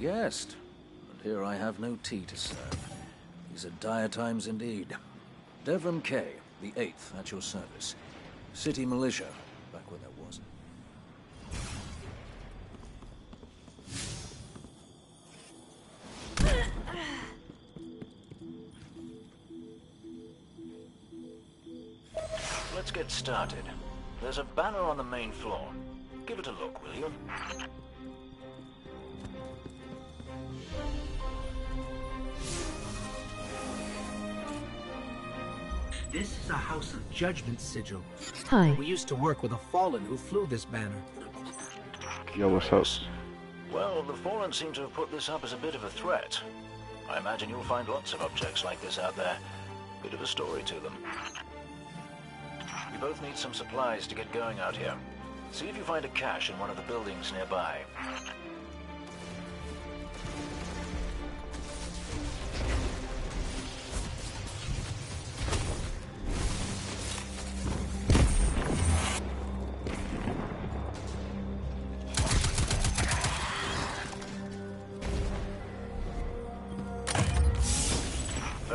guest, and here I have no tea to serve. These are dire times indeed. Devon K, the 8th, at your service. City militia, back when there wasn't. Let's get started. There's a banner on the main floor. Give it a look, will you? This is a House of Judgment sigil. Hi. We used to work with a fallen who flew this banner. Yo, what's up? Well, the Fallen seem to have put this up as a bit of a threat. I imagine you'll find lots of objects like this out there. Bit of a story to them. You both need some supplies to get going out here. See if you find a cache in one of the buildings nearby.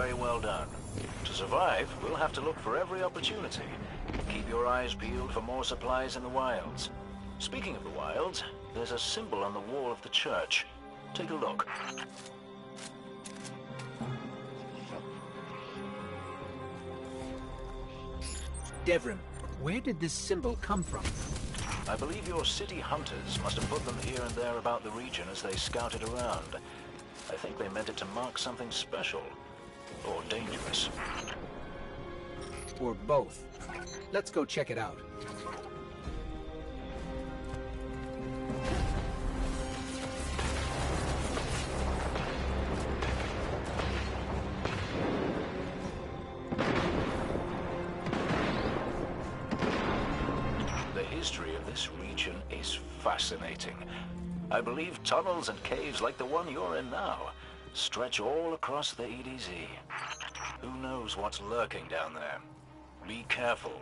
Very well done. To survive, we'll have to look for every opportunity. Keep your eyes peeled for more supplies in the wilds. Speaking of the wilds, there's a symbol on the wall of the church. Take a look. Devrim, where did this symbol come from? I believe your city hunters must have put them here and there about the region as they scouted around. I think they meant it to mark something special. Or dangerous. Or both. Let's go check it out. The history of this region is fascinating. I believe tunnels and caves like the one you're in now stretch all across the EDZ. Who knows what's lurking down there? Be careful.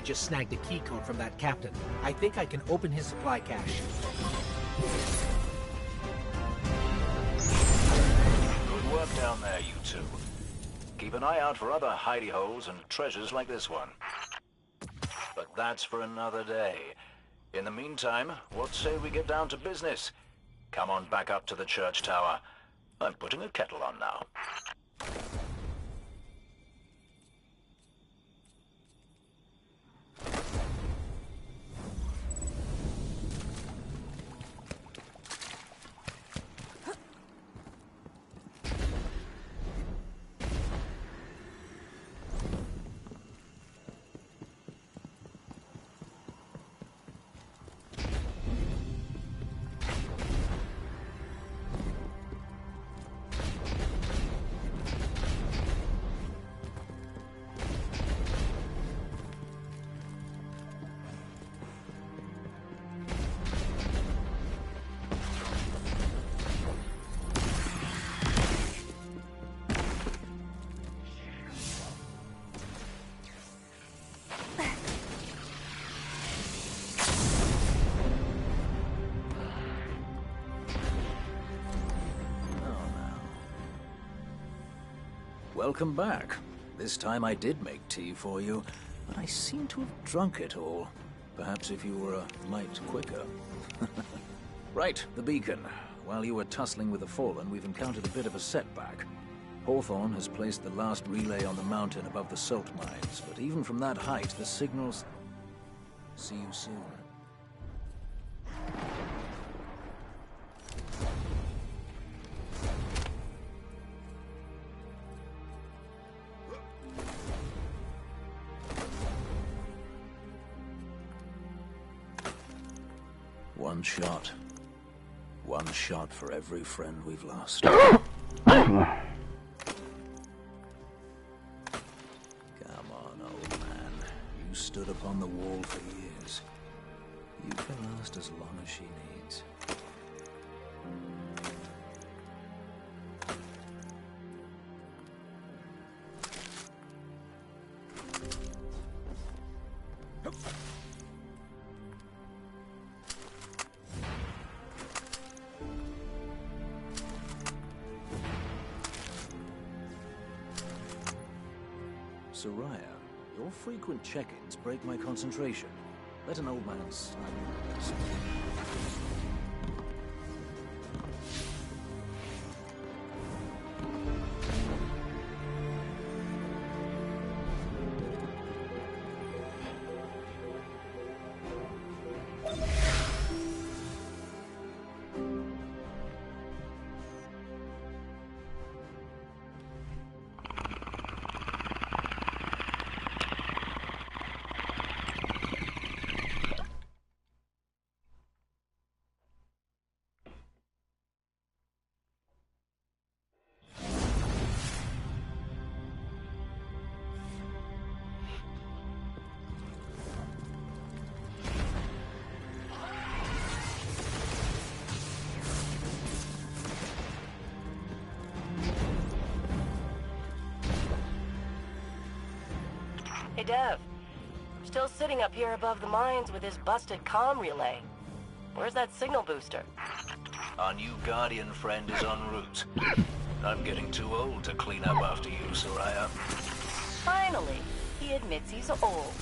Just snagged a key code from that captain. I think I can open his supply cache. Good work down there, you two. Keep an eye out for other hidey holes and treasures like this one. But that's for another day. In the meantime, what say we get down to business? Come on back up to the church tower. I'm putting a kettle on now. Welcome back. This time I did make tea for you, but I seem to have drunk it all. Perhaps if you were a mite quicker. Right, the beacon. While you were tussling with the Fallen, we've encountered a bit of a setback. Hawthorne has placed the last relay on the mountain above the salt mines, but even from that height, the signals... See you soon. One shot. One shot for every friend we've lost. Come on, old man. You stood upon the wall for years. You can last as long as she needs. Soraya, your frequent check-ins break my concentration. Let an old man slide. Hey, Dev. Still sitting up here above the mines with his busted comm relay. Where's that signal booster? Our new Guardian friend is en route. I'm getting too old to clean up after you, Soraya. Finally, he admits he's old.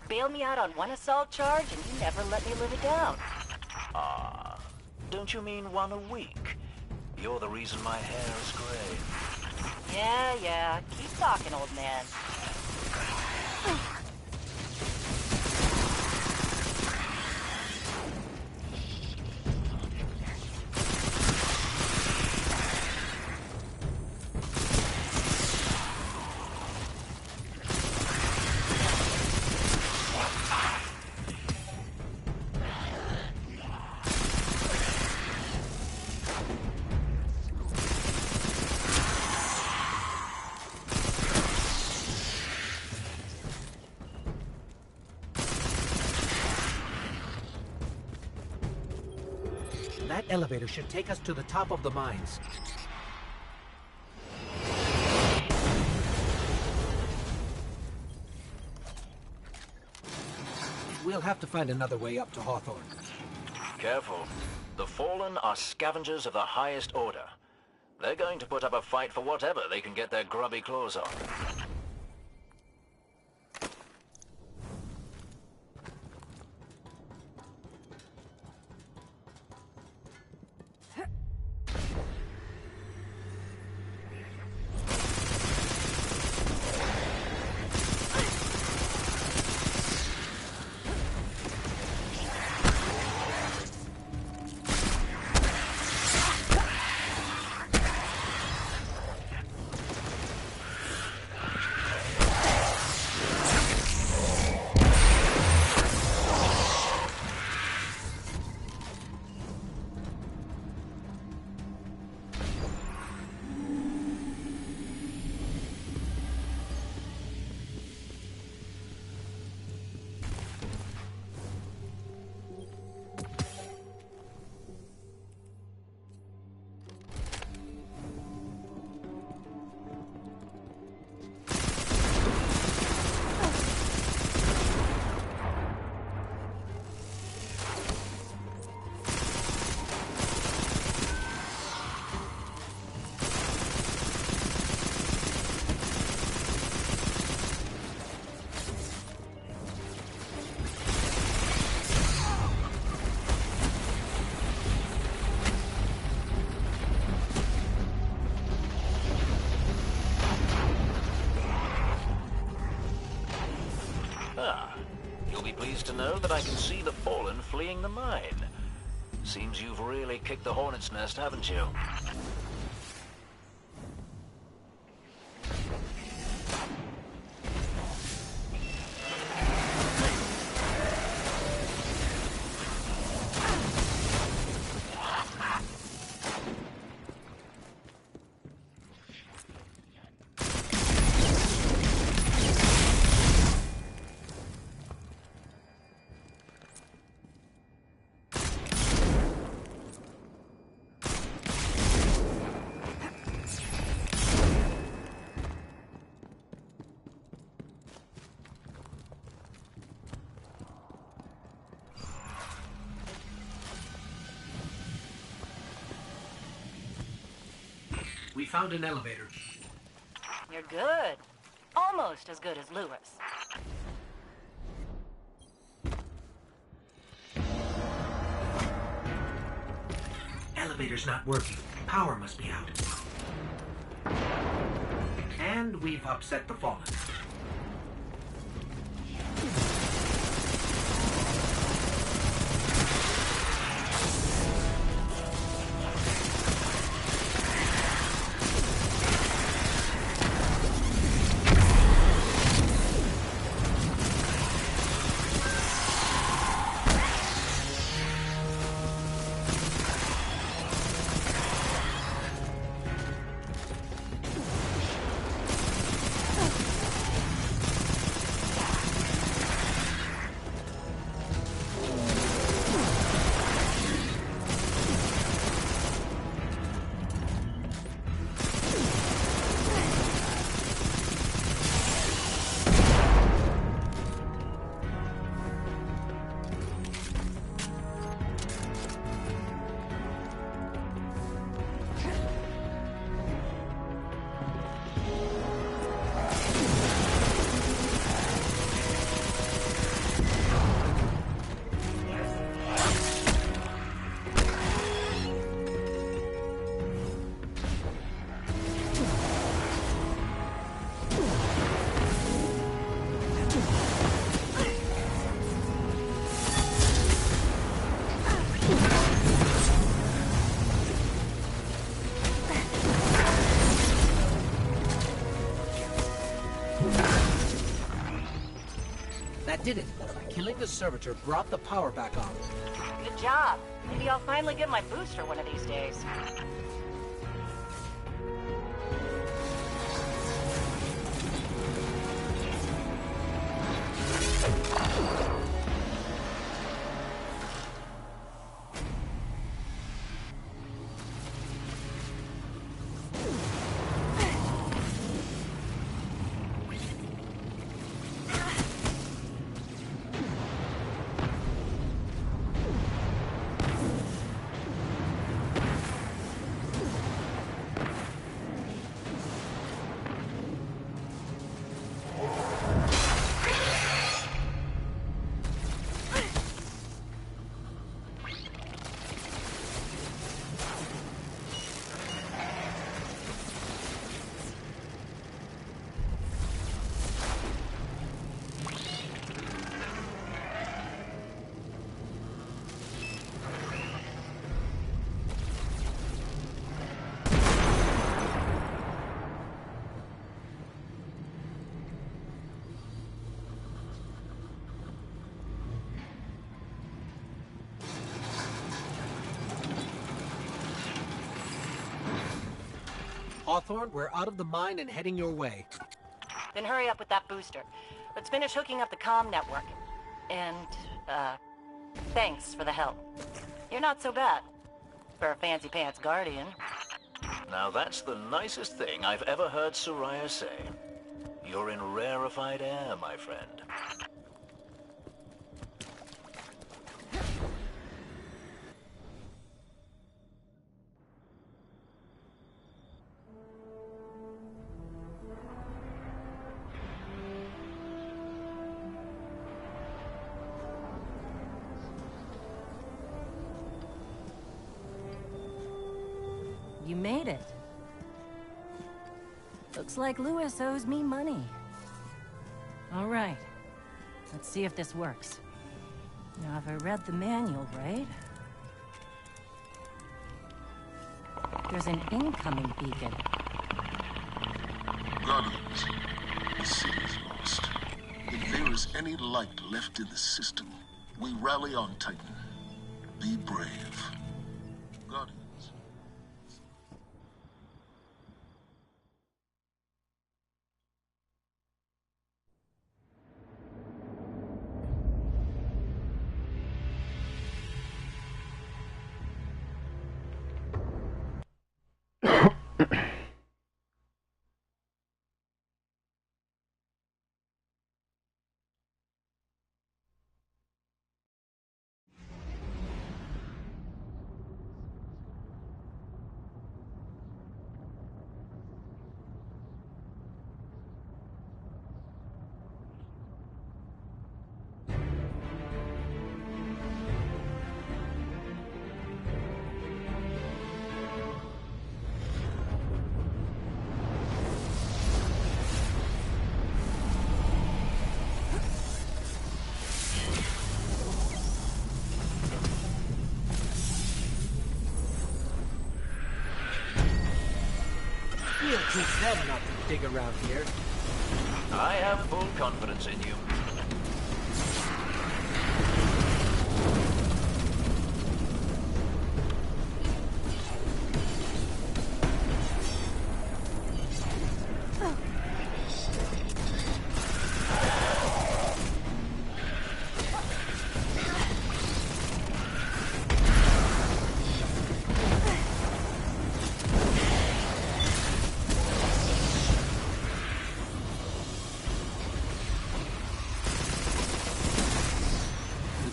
Bailed me out on one assault charge and you never let me live it down. Ah, don't you mean one a week? You're the reason my hair is gray. Yeah. Keep talking, old man. That elevator should take us to the top of the mines. We'll have to find another way up to Hawthorne. Careful. The Fallen are scavengers of the highest order. They're going to put up a fight for whatever they can get their grubby claws on. Ah, you'll be pleased to know that I can see the Fallen fleeing the mine. Seems you've really kicked the hornet's nest, haven't you? We found an elevator. You're good. Almost as good as Lewis. Elevator's not working. Power must be out. And we've upset the Fallen. That did it. Killing the servitor brought the power back on. Good job. Maybe I'll finally get my booster one of these days. Hawthorne, we're out of the mine and heading your way. Then hurry up with that booster. Let's finish hooking up the comm network. And, thanks for the help. You're not so bad. For a fancy pants guardian. Now that's the nicest thing I've ever heard Soraya say. You're in rarefied air, my friend. You made it. Looks like Lewis owes me money. All right. Let's see if this works. Now, if I read the manual right... There's an incoming beacon. Guardians, the city's lost. If there is any light left in the system, we rally on Titan. Be brave. Guardians. We'll teach them not to dig around here. I have full confidence in you.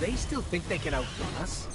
They still think they can outrun us?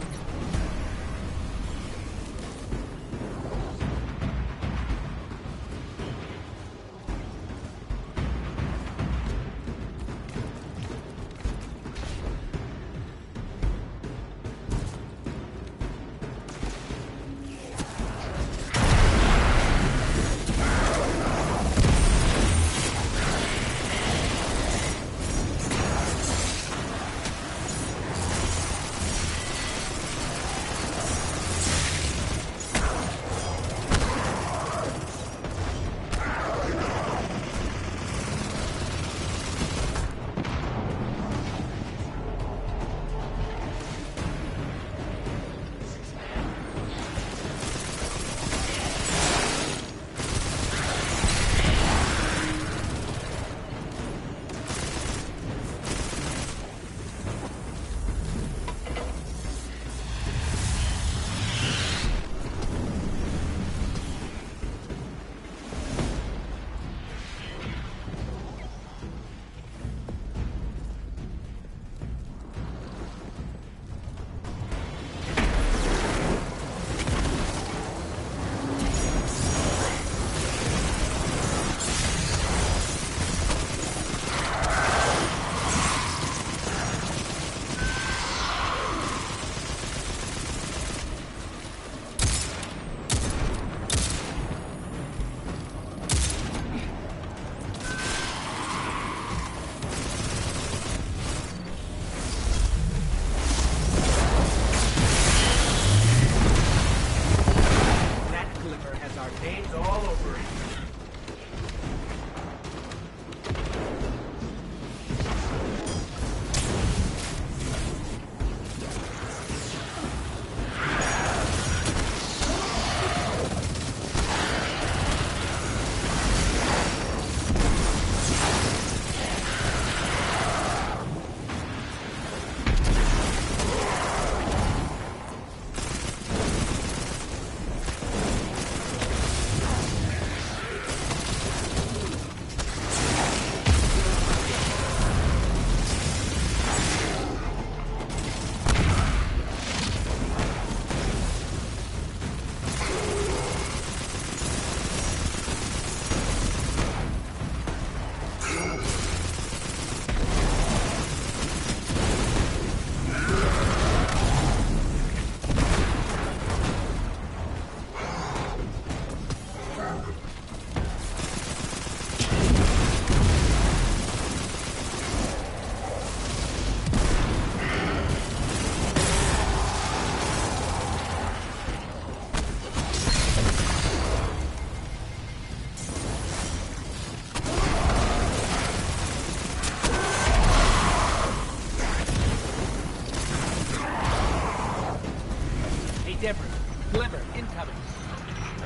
Debris. Glimmer incoming.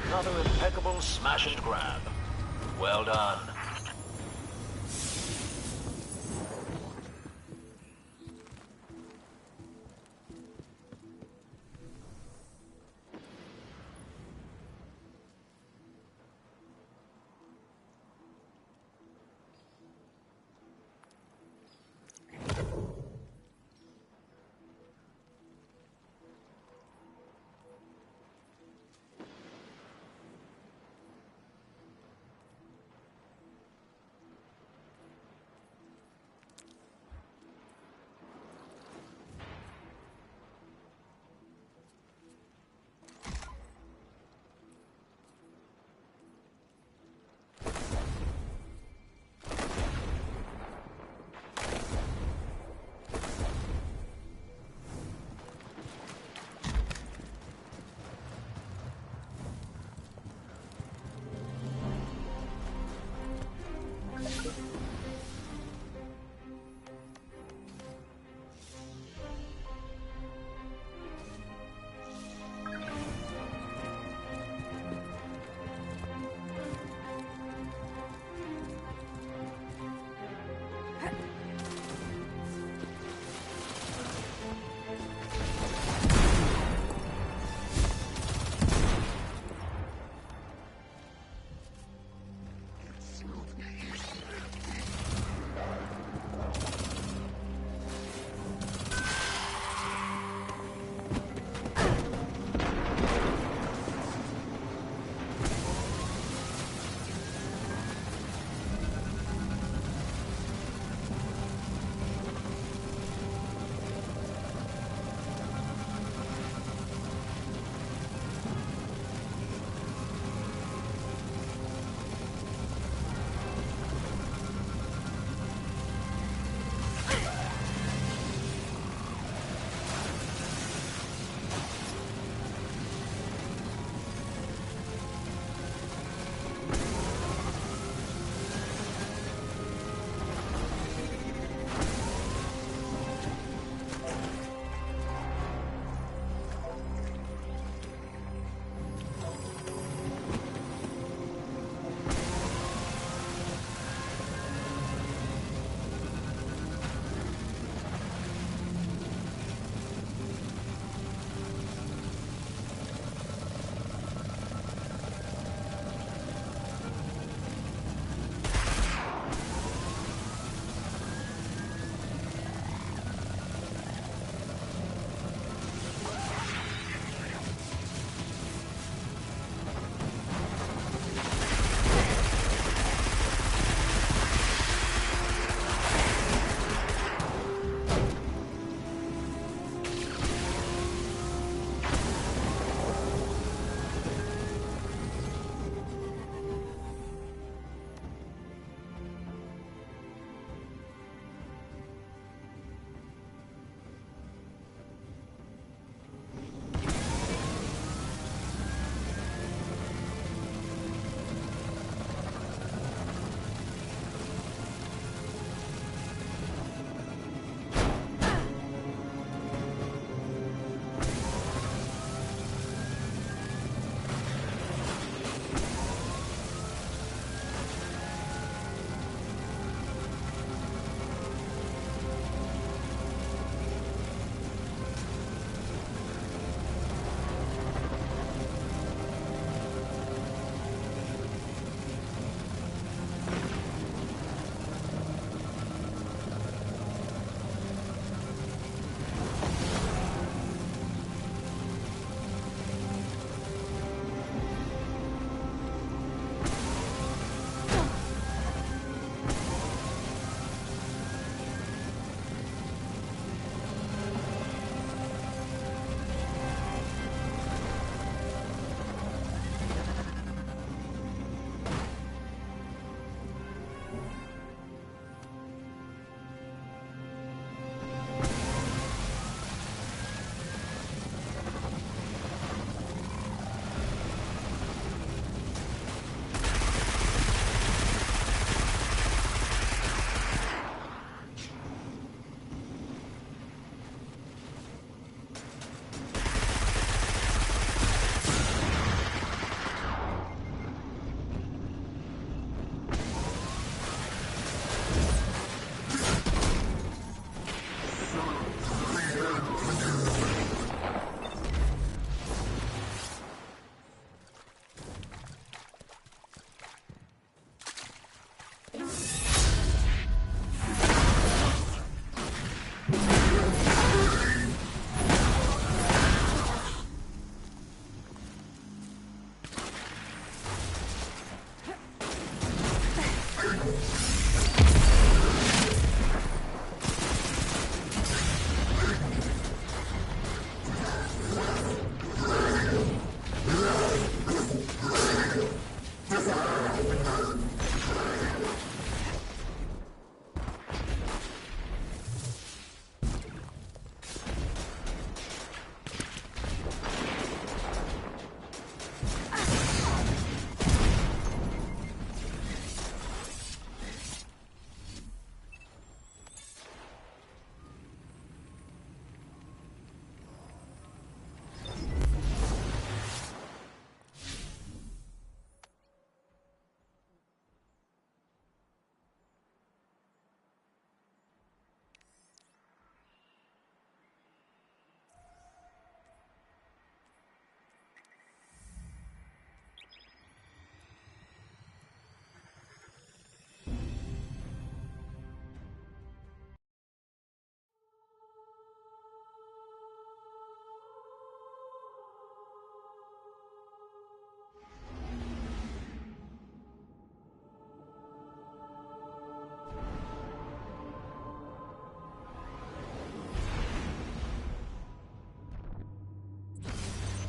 Another impeccable smash and grab. Well done.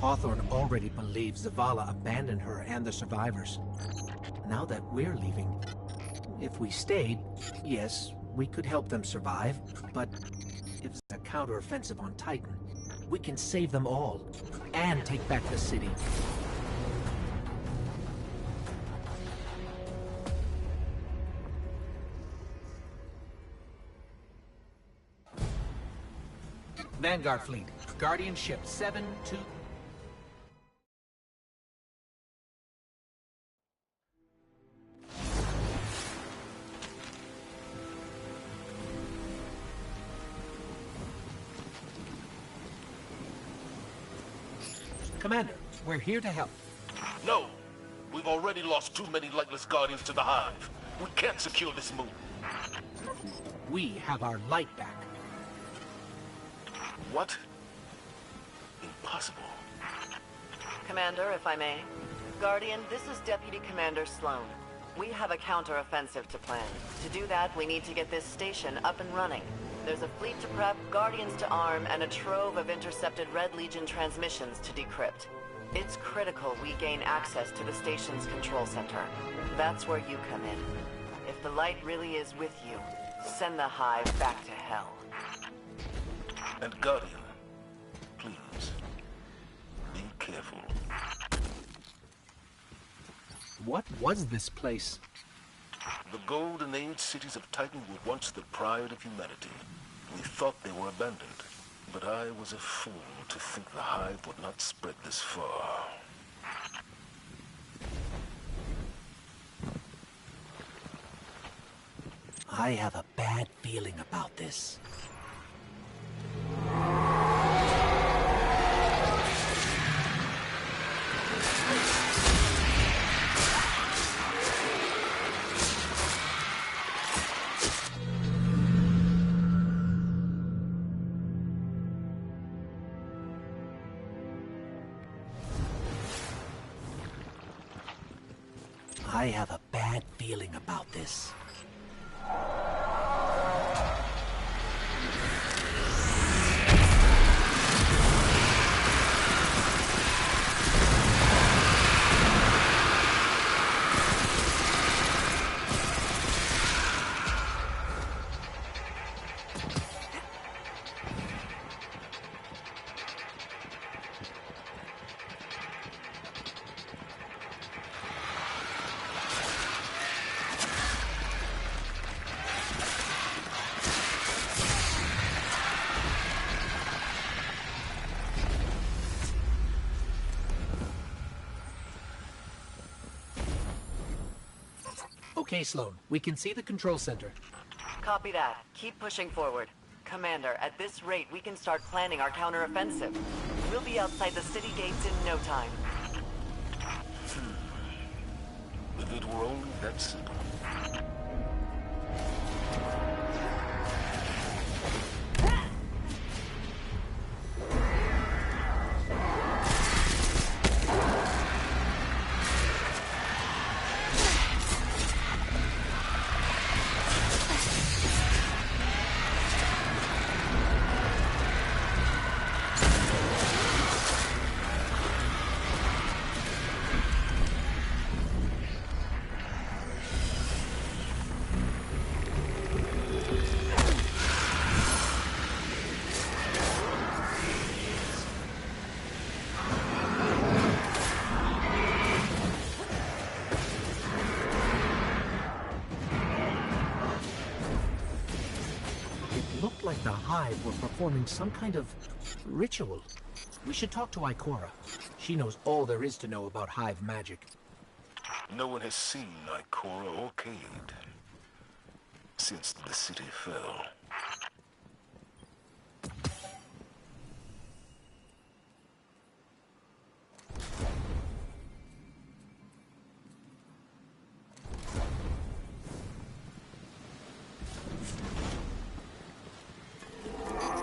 Hawthorne already believes Zavala abandoned her and the survivors. Now that we're leaving, if we stayed, yes, we could help them survive, but if it's a counteroffensive on Titan, we can save them all and take back the city. Vanguard Fleet, Guardian Ship 7-2... Commander, we're here to help. No! We've already lost too many lightless Guardians to the Hive. We can't secure this moon. We have our light back. What? Impossible. Commander, if I may. Guardian, this is Deputy Commander Sloan. We have a counter-offensive to plan. To do that, we need to get this station up and running. There's a fleet to prep, Guardians to arm, and a trove of intercepted Red Legion transmissions to decrypt. It's critical we gain access to the station's control center. That's where you come in. If the light really is with you, send the Hive back to hell. And Guardian, please, be careful. What was this place? The Golden Age cities of Titan were once the pride of humanity. We thought they were abandoned, but I was a fool to think the Hive would not spread this far. I have a bad feeling about this. I have a bad feeling about this. Okay, Sloan. We can see the control center. Copy that. Keep pushing forward. Commander, at this rate, we can start planning our counteroffensive. We'll be outside the city gates in no time. If it were only that simple. Like the Hive were performing some kind of ritual. We should talk to Ikora. She knows all there is to know about Hive magic. No one has seen Ikora or Cade since the city fell.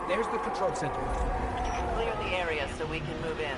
There's the control center. Clear the area so we can move in.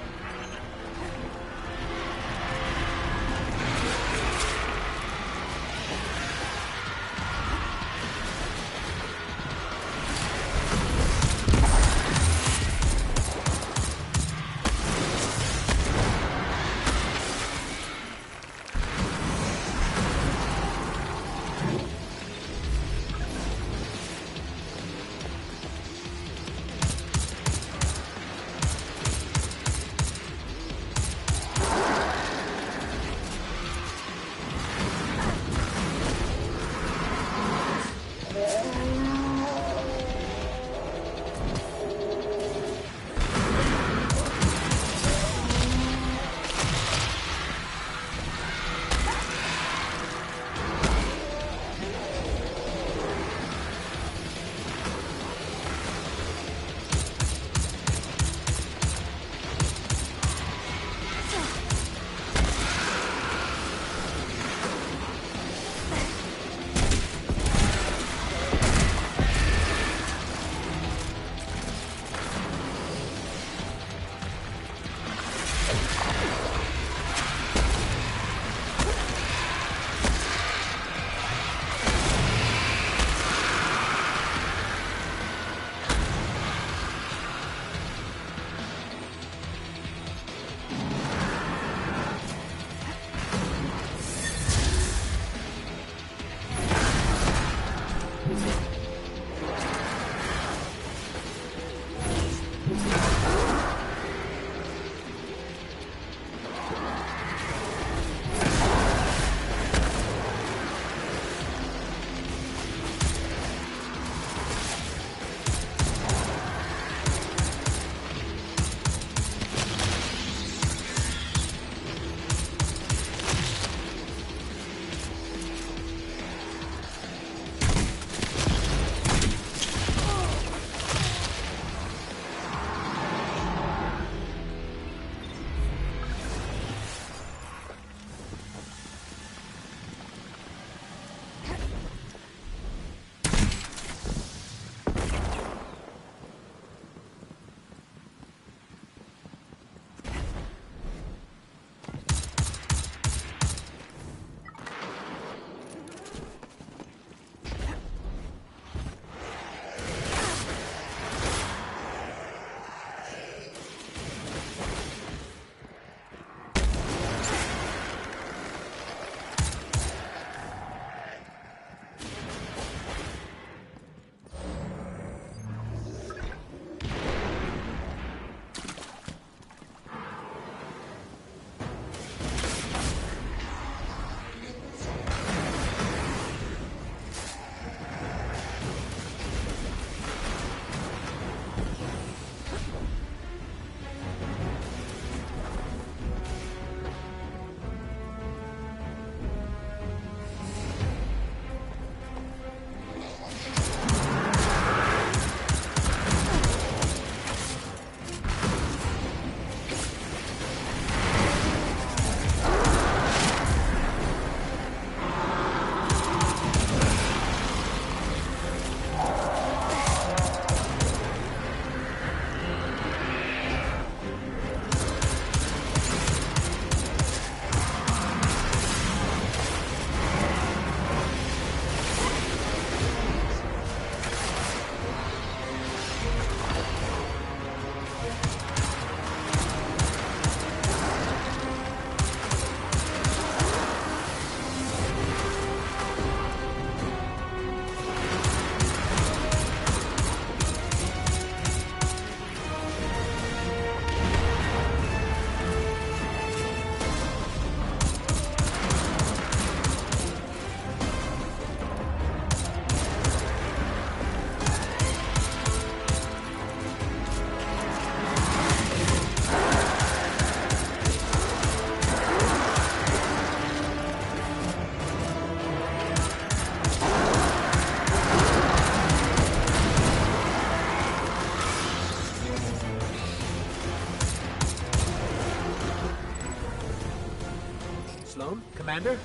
Sloan, Commander,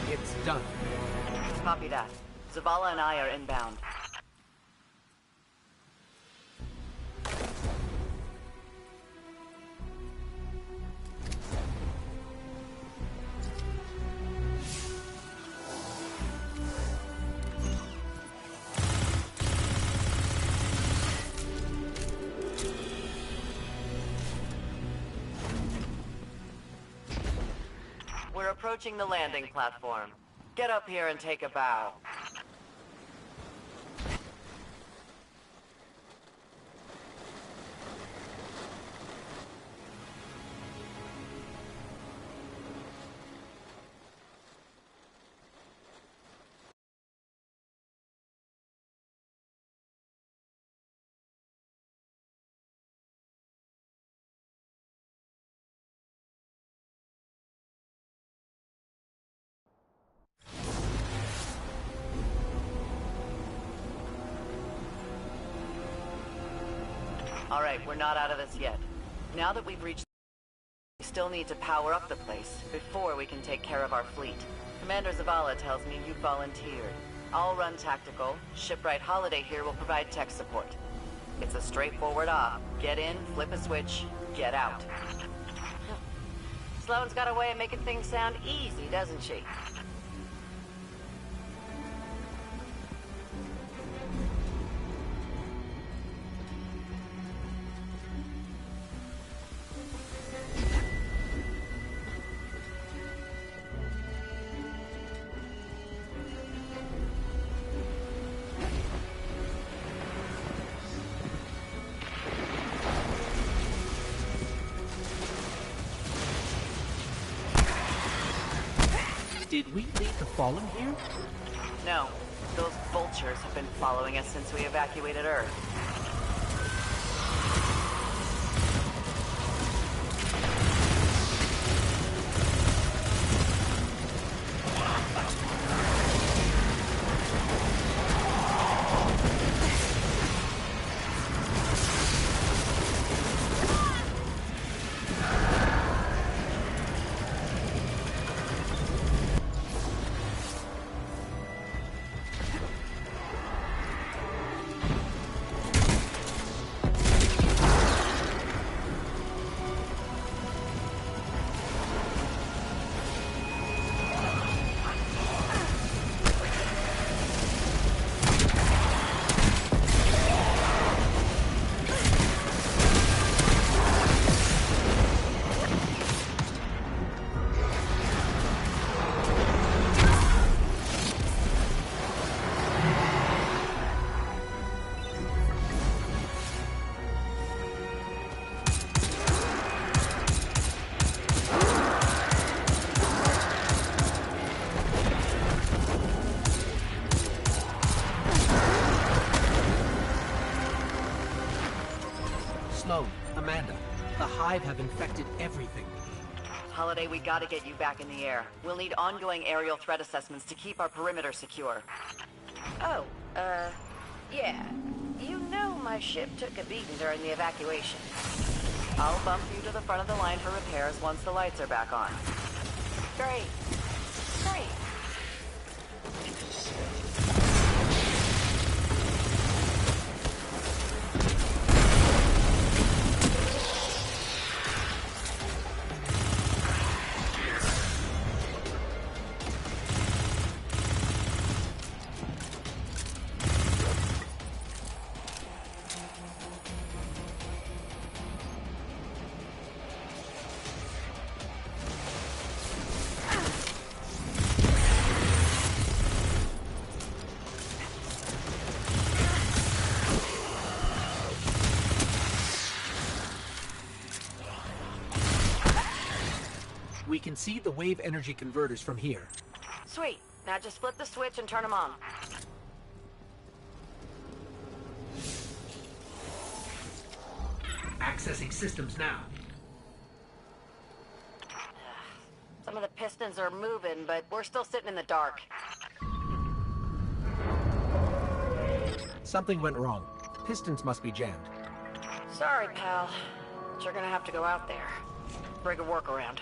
it's done. Copy that. Zavala and I are inbound. We're approaching the landing platform. Get up here and take a bow. All right, we're not out of this yet. Now that we've reached, we still need to power up the place before we can take care of our fleet. Commander Zavala tells me you volunteered. I'll run tactical. Shipwright Holiday here will provide tech support. It's a straightforward op. Get in, flip a switch, get out. Sloane's got a way of making things sound easy, doesn't she? Did we leave the Fallen here? No. Those vultures have been following us since we evacuated Earth. Sloan, Amanda, the Hive have infected everything. Holiday, we gotta get you back in the air. We'll need ongoing aerial threat assessments to keep our perimeter secure. Oh, yeah. You know my ship took a beating during the evacuation. I'll bump you to the front of the line for repairs once the lights are back on. Great. Great. We can see the wave energy converters from here. Sweet. Now just flip the switch and turn them on. Accessing systems now. Some of the pistons are moving, but we're still sitting in the dark. Something went wrong. Pistons must be jammed. Sorry, pal. But you're gonna have to go out there. Bring a workaround.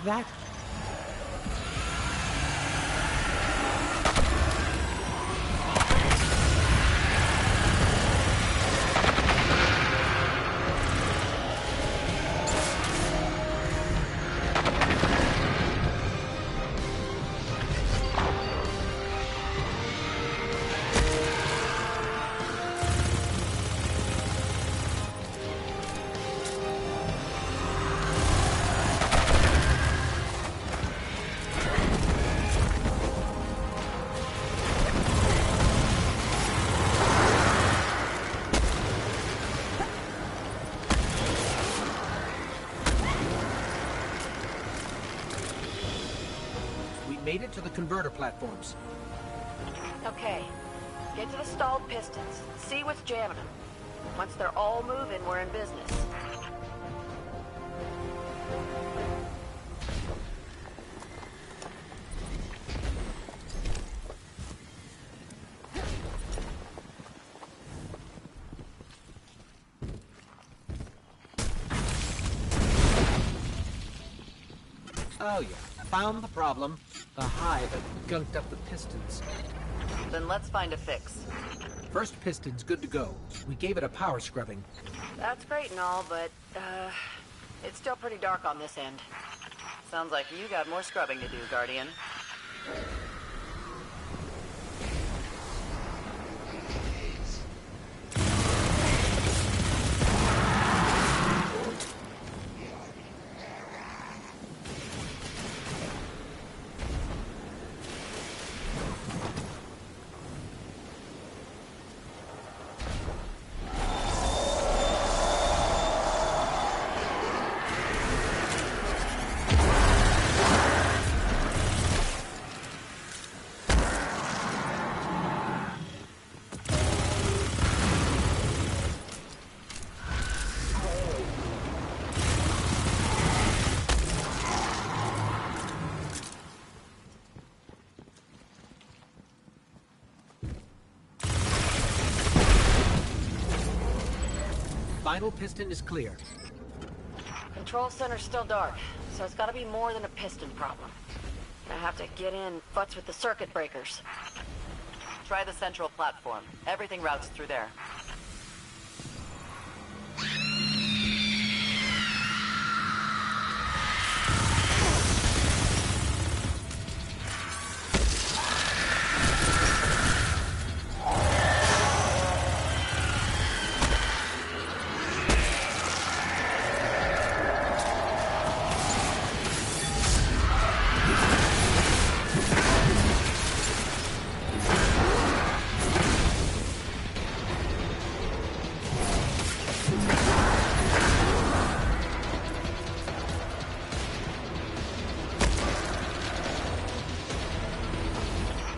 that? Made it to the converter platforms. Okay. Get to the stalled pistons. See what's jamming them. Once they're all moving, we're in business. Oh yeah, found the problem. The hive had gunked up the pistons. Then let's find a fix. First piston's good to go. We gave it a power scrubbing. That's great and all, but, it's still pretty dark on this end. Sounds like you got more scrubbing to do, Guardian. Final piston is clear. Control center's still dark, so it's gotta be more than a piston problem. I have to get in, futz with the circuit breakers. Try the central platform. Everything routes through there.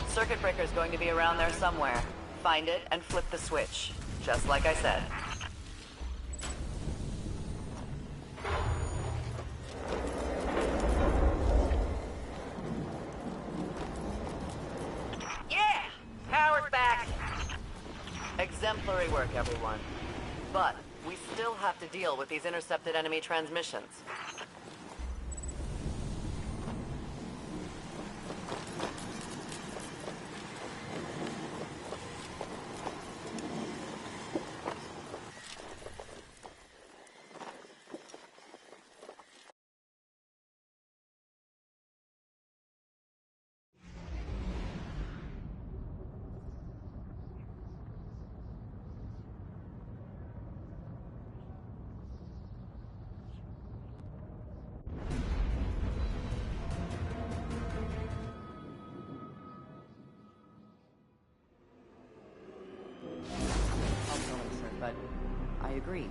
Circuit breaker's going to be around there somewhere. Find it and flip the switch. Just like I said. Yeah! Power's back! Exemplary work, everyone. But we still have to deal with these intercepted enemy transmissions. But I agree.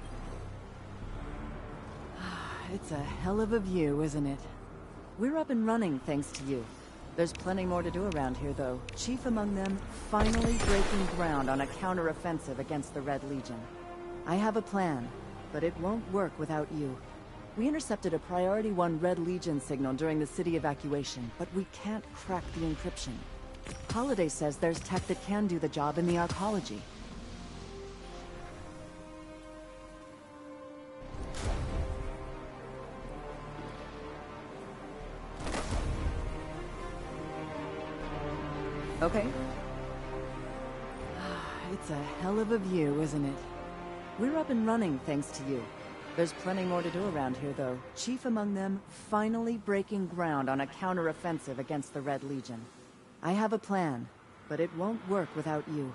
It's a hell of a view, isn't it? We're up and running thanks to you. There's plenty more to do around here, though. Chief among them, finally breaking ground on a counter-offensive against the Red Legion. I have a plan, but it won't work without you. We intercepted a Priority 1 Red Legion signal during the city evacuation, but we can't crack the encryption. Holiday says there's tech that can do the job in the arcology. Okay. It's a hell of a view, isn't it? We're up and running thanks to you. There's plenty more to do around here, though. Chief among them, finally breaking ground on a counter-offensive against the Red Legion. I have a plan, but it won't work without you.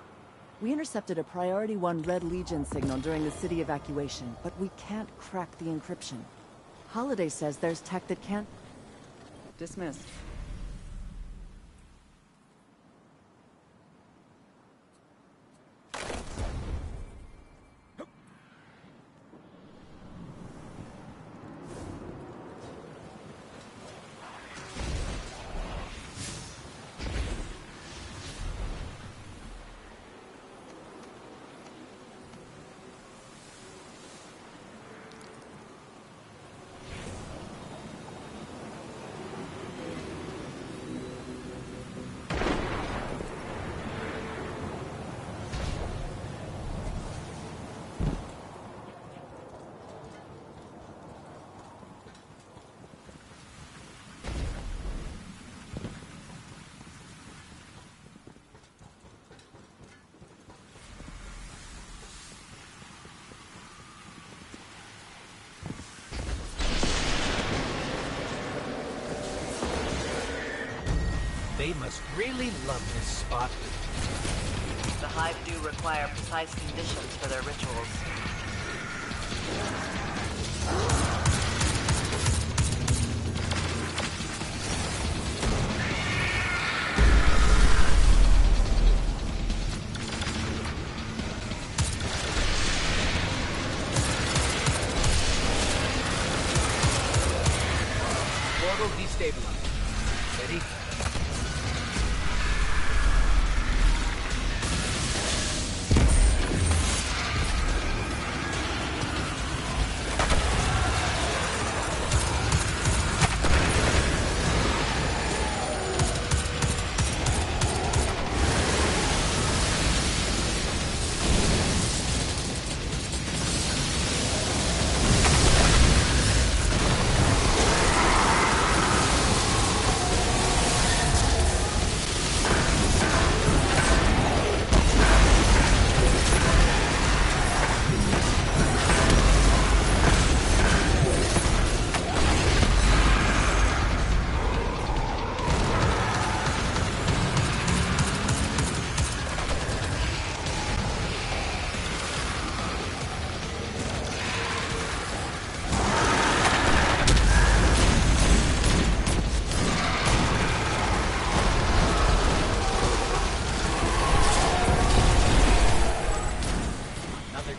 We intercepted a Priority 1 Red Legion signal during the city evacuation, but we can't crack the encryption. Holiday says there's tech that can't... Dismissed. They must really love this spot. The Hive do require precise conditions for their rituals. Portal destabilized. Ready?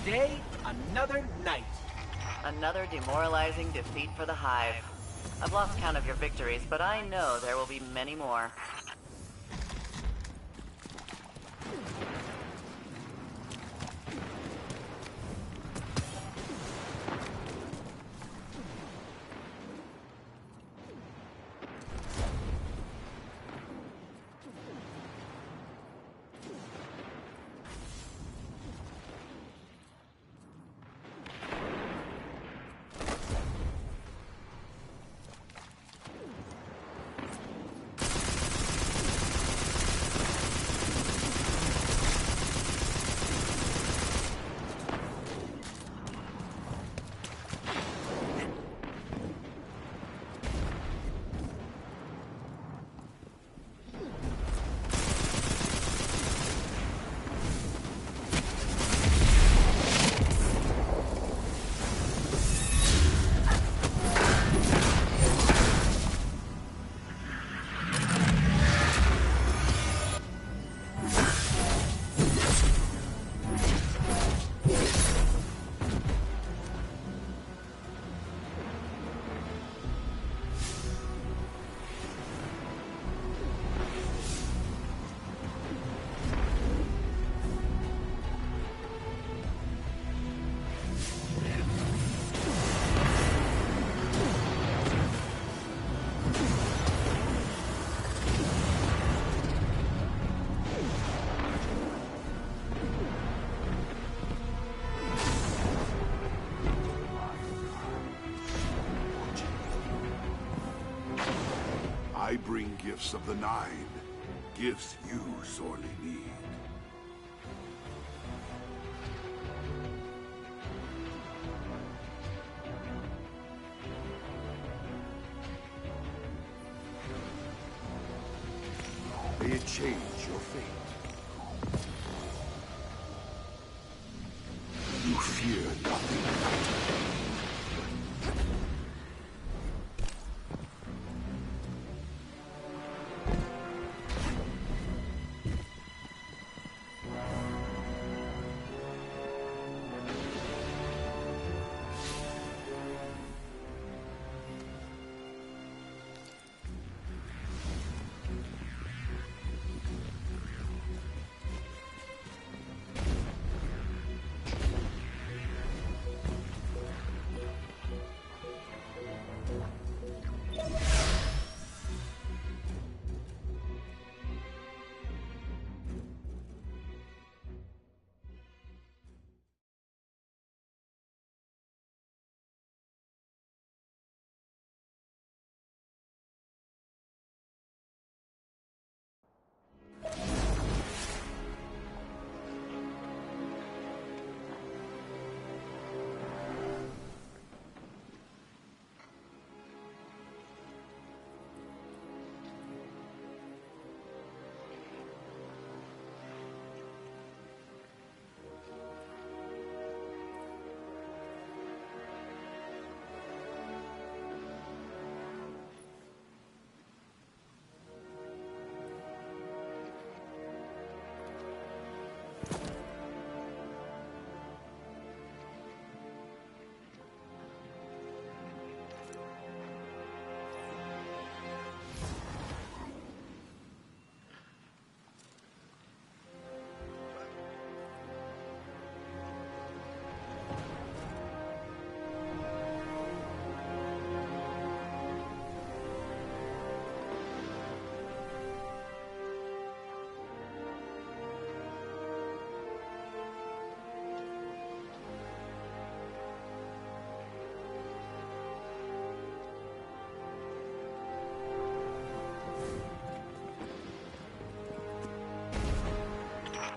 Day, another night. Another demoralizing defeat for the Hive. I've lost count of your victories, but I know there will be many more. I bring gifts of the Nine. gifts you sorely need. May it change your fate. You fear nothing.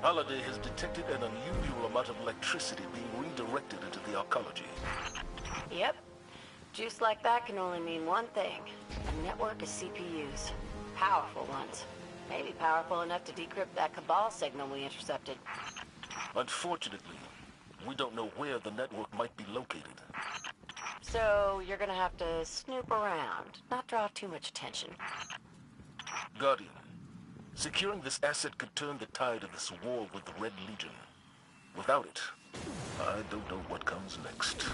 Holiday has detected an unusual amount of electricity being redirected into the arcology. Yep. Juice like that can only mean one thing. A network of CPUs. Powerful ones. Maybe powerful enough to decrypt that Cabal signal we intercepted. Unfortunately, we don't know where the network might be located. So you're gonna have to snoop around, not draw too much attention. Guardian, securing this asset could turn the tide of this war with the Red Legion. Without it, I don't know what comes next.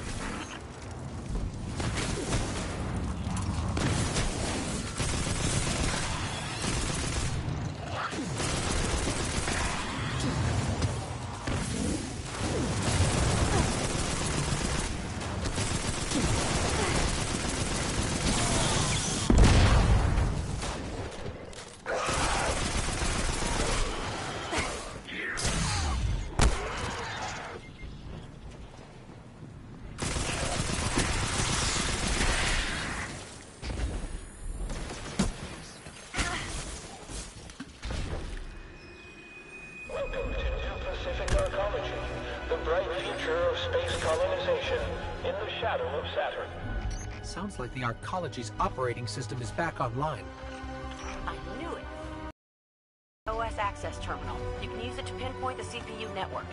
Sounds like the Arcology's operating system is back online. I knew it. OS access terminal. You can use it to pinpoint the CPU network.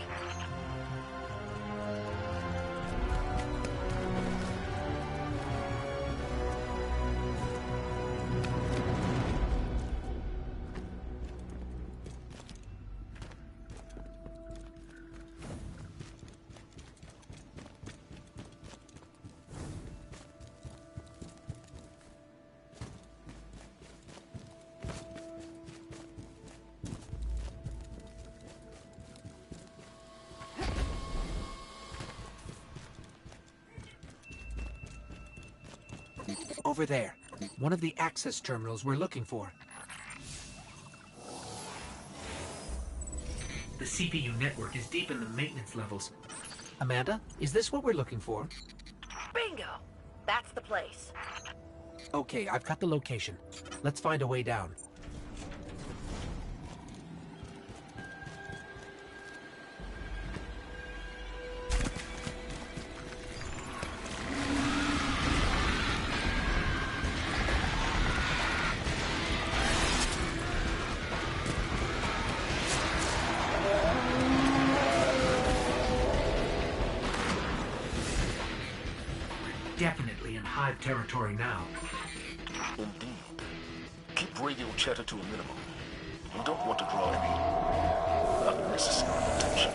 Over there. One of the access terminals we're looking for. The CPU network is deep in the maintenance levels. Amanda, is this what we're looking for? Bingo! That's the place. Okay, I've got the location. Let's find a way down. definitely in Hive territory now. Indeed. Keep radio chatter to a minimum. We don't want to draw any unnecessary attention.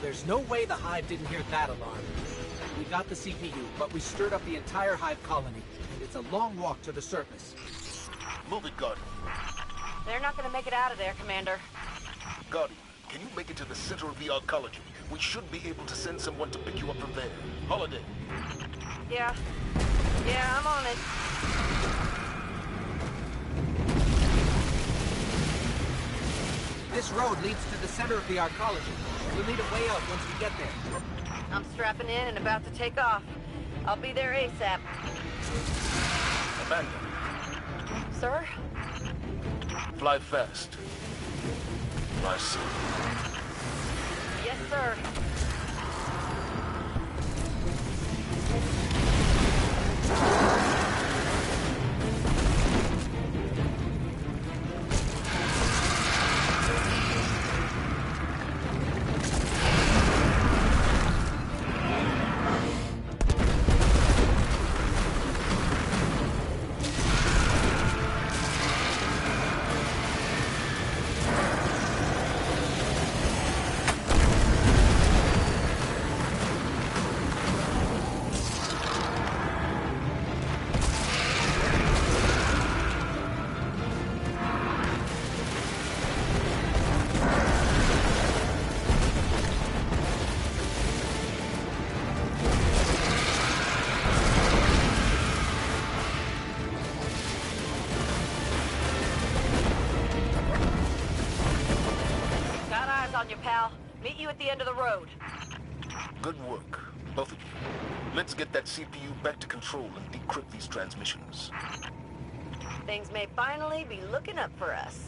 There's no way the Hive didn't hear that alarm. We got the CPU, but we stirred up the entire Hive colony, and it's a long walk to the surface. Move it, Guardian. They're not gonna make it out of there, Commander. Guardian, can you make it to the center of the arcology? We should be able to send someone to pick you up from there. Holiday. Yeah, I'm on it. This road leads to the center of the arcology. We'll need a way out once we get there. I'm strapping in and about to take off. I'll be there ASAP. Amanda. Sir? Fly fast. Fly soon. Yes, sir. on you, pal. Meet you at the end of the road. Good work, both of you. Let's get that CPU back to control and decrypt these transmissions. Things may finally be looking up for us.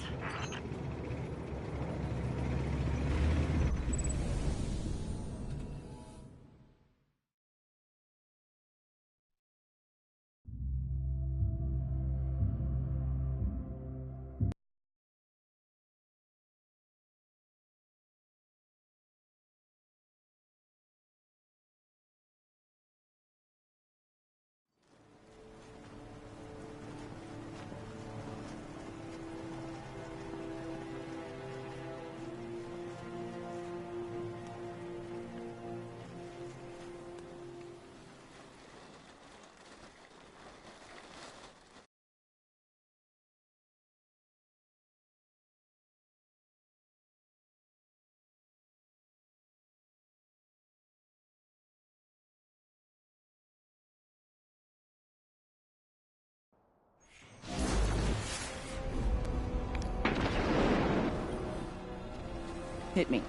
Hit me.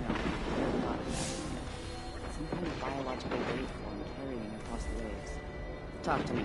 No, they're not. Some kind of biological waveform carrying across the waves. Talk to me.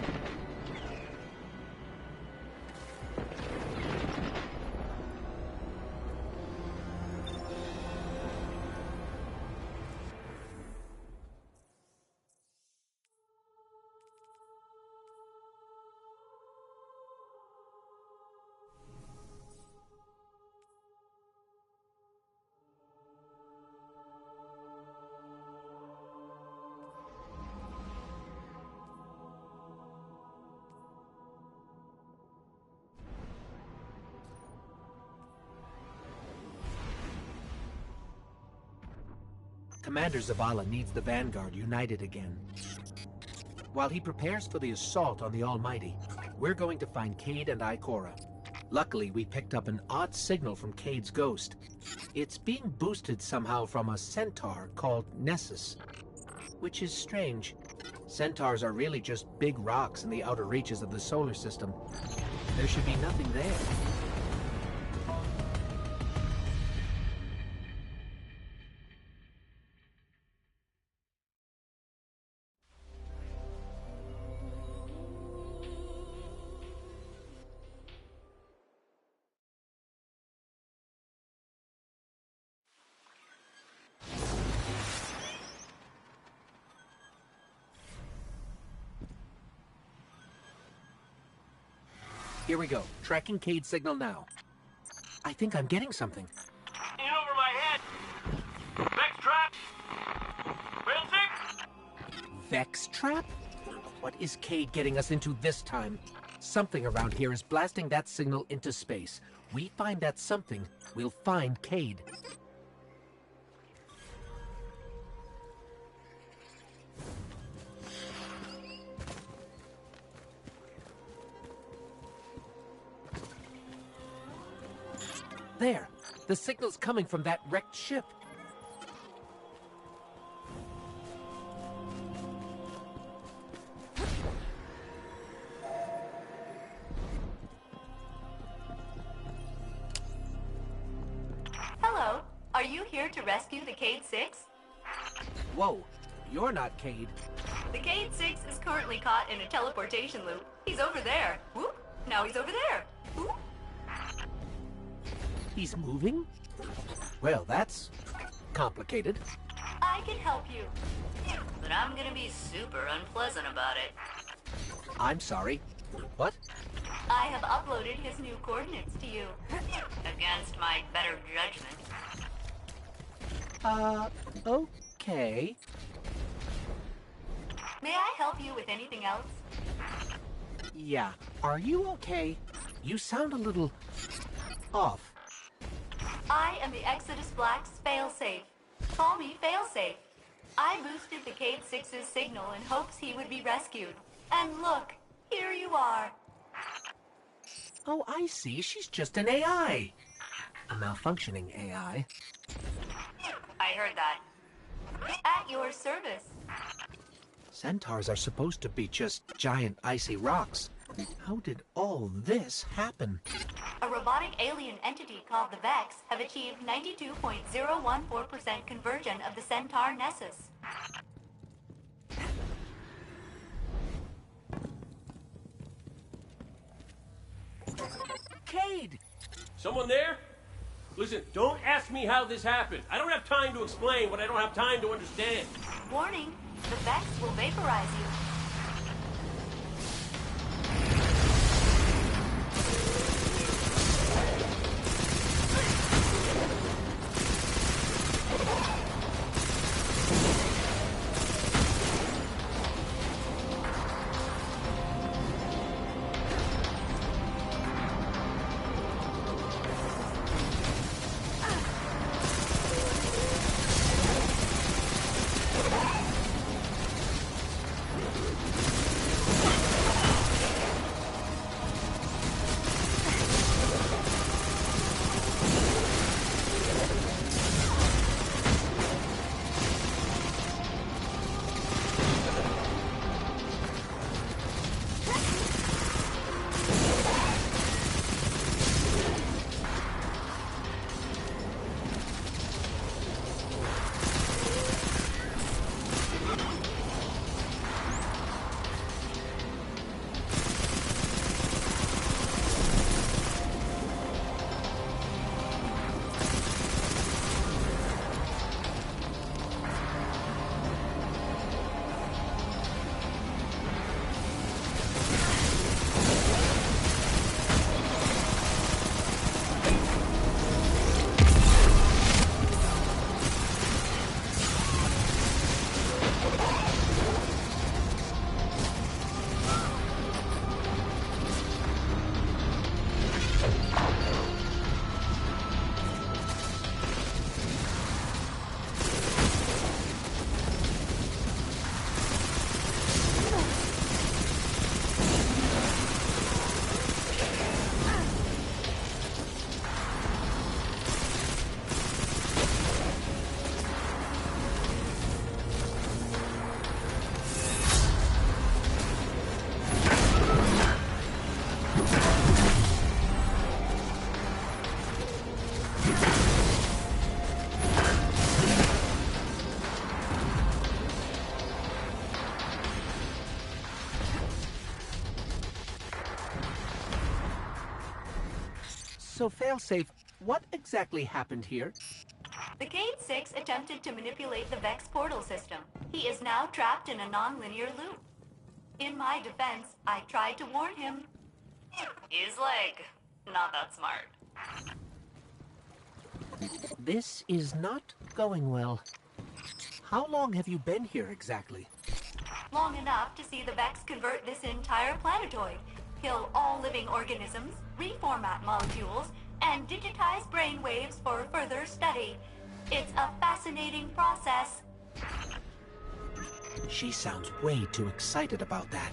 Commander Zavala needs the Vanguard united again. While he prepares for the assault on the Almighty, we're going to find Cade and Ikora. Luckily, we picked up an odd signal from Cade's ghost. It's being boosted somehow from a centaur called Nessus, which is strange. Centaurs are really just big rocks in the outer reaches of the solar system. There should be nothing there. Here we go. Tracking Cade's signal now. I think I'm getting something. In over my head. Vex trap. Rail sick. Vex trap? What is Cade getting us into this time? Something around here is blasting that signal into space. We find that something, we'll find Cade. There! The signal's coming from that wrecked ship. Hello. Are you here to rescue the Cade 6? Whoa, you're not Cade. The Cade 6 is currently caught in a teleportation loop. He's over there. Whoop. Now he's over there. Whoop. He's moving? Well, that's complicated. I can help you. But I'm gonna be super unpleasant about it. I'm sorry. What? I have uploaded his new coordinates to you. Against my better judgment. Okay. May I help you with anything else? Yeah. Are you okay? You sound a little off. I am the Exodus Black's failsafe. Call me failsafe. I boosted the Cade 6's signal in hopes he would be rescued. And look, here you are. Oh, I see. She's just an AI. A malfunctioning AI. I heard that. At your service. Centaurs are supposed to be just giant icy rocks. How did all this happen? A robotic robotic alien entity called the Vex have achieved 92.014% conversion of the Centaur Nessus. Cade! Someone there? Listen, don't ask me how this happened. I don't have time to explain what I don't have time to understand. Warning, the Vex will vaporize you. So, Failsafe, what exactly happened here? The Cade-6 attempted to manipulate the Vex portal system. He is now trapped in a non-linear loop. In my defense, I tried to warn him. His leg. Not that smart. This is not going well. How long have you been here exactly? Long enough to see the Vex convert this entire planetoid, kill all living organisms, reformat molecules, and digitize brainwaves for further study. It's a fascinating process. She sounds way too excited about that.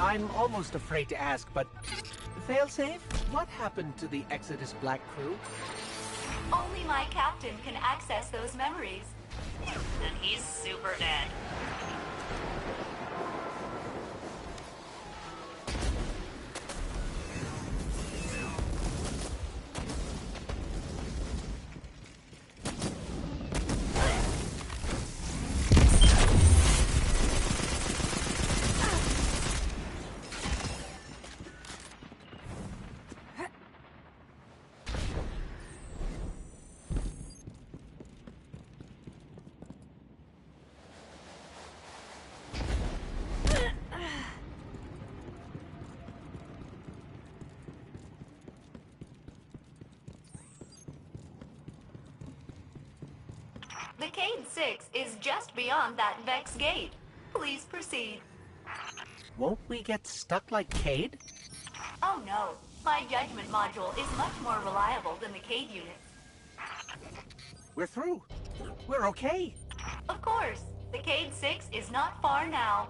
I'm almost afraid to ask, but... Failsafe, what happened to the Exodus Black crew? Only my captain can access those memories. And he's super dead. The Cade 6 is just beyond that Vex gate. Please proceed. Won't we get stuck like Cade? Oh no, my judgment module is much more reliable than the Cade unit. We're through. We're okay. Of course, the Cade 6 is not far now.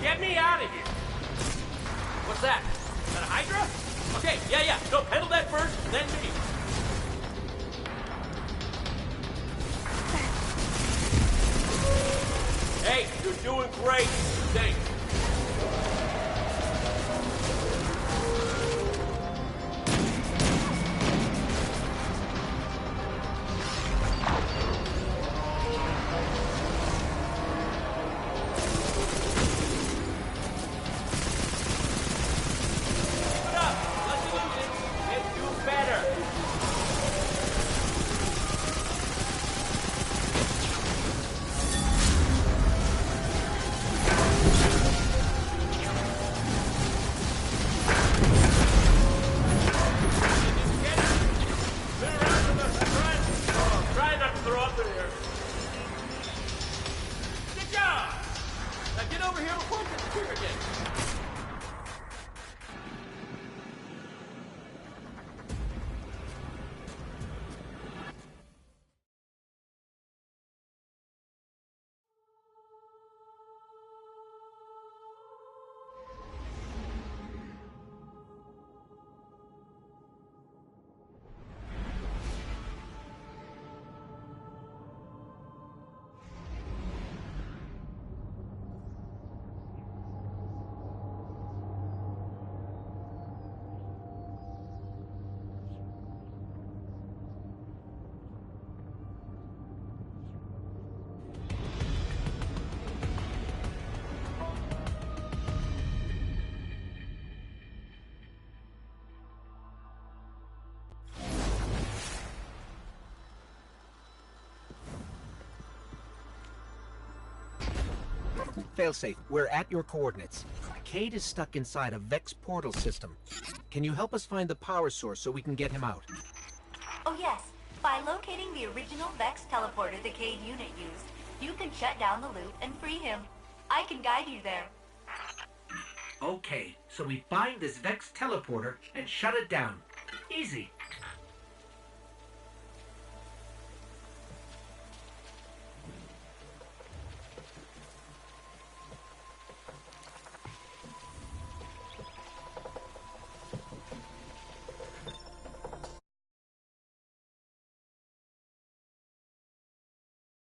Get me out of here! What's that? Is that a Hydra? Okay, yeah. No, handle that first, then me. Hey, you're doing great. Thanks. Failsafe, we're at your coordinates. Cade is stuck inside a Vex portal system. Can you help us find the power source so we can get him out? Oh yes, by locating the original Vex teleporter the Cade unit used, you can shut down the loop and free him. I can guide you there. Okay, so we find this Vex teleporter and shut it down. Easy.